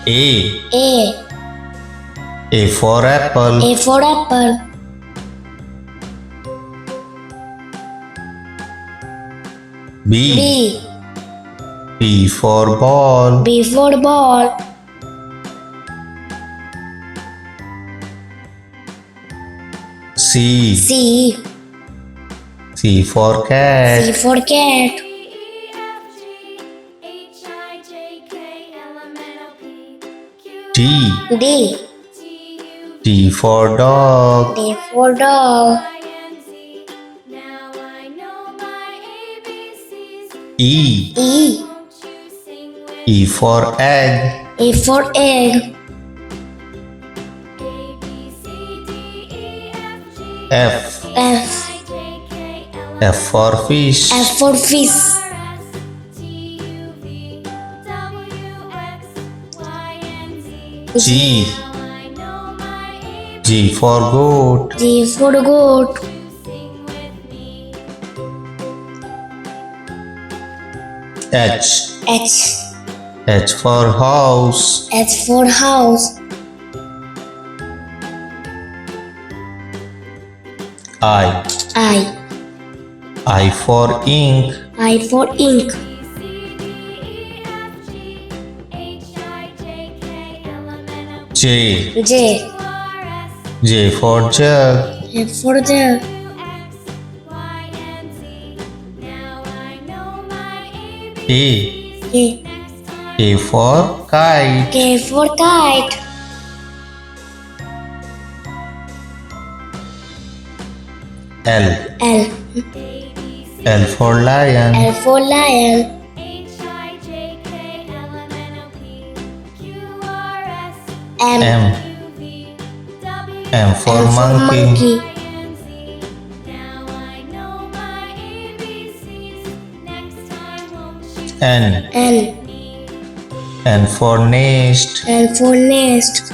A. A. A for apple. A for apple. B. B. B for ball. B for ball. C. C. C for cat. C for cat. D. D. D for dog. D for dog. E. E. E for egg. E for egg. F. F. F for fish. F for fish. G. G for goat. G for goat. H. H. H for house. H for house. I. I. I for ink. I for ink. J. J. J for jug. J for jug. A. A. A for kite. K for kite. L. L. L for lion. L for lion. M. M. M for M monkey. N. N. N for nest. N for nest.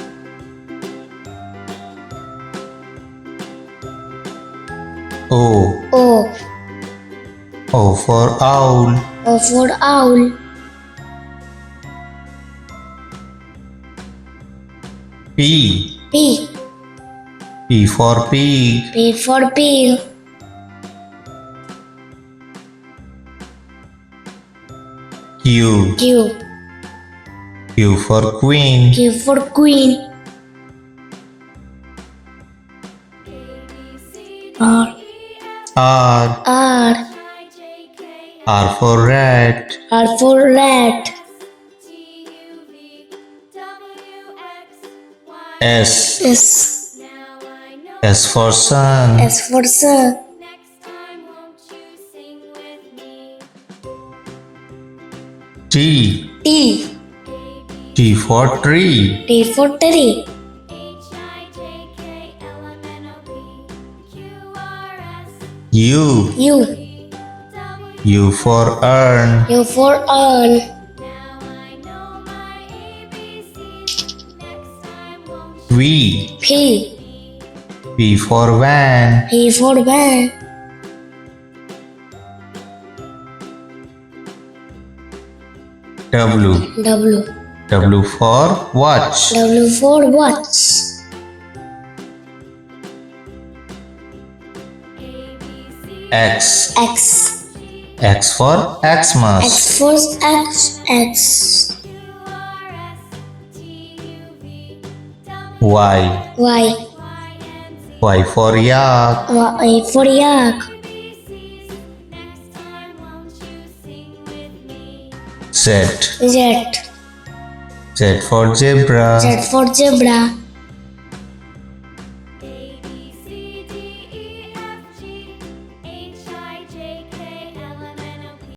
O. O. O for owl. O for owl. P. P. P for pig. P for pig. Q. Q. Q for queen. Q for queen. R. R. R. R for rat. R for rat. S. S. S for sun. S for sun. T. T. T for tree. T for tree. U. U. U for urn. U for urn. V. P. V for van. P for van. W. W. W for watch. W for watch. X. X. X for Xmas. X for X. X. Y. Y. Y for yak. Y for yak. Z. Z. Z for zebra. Z for zebra.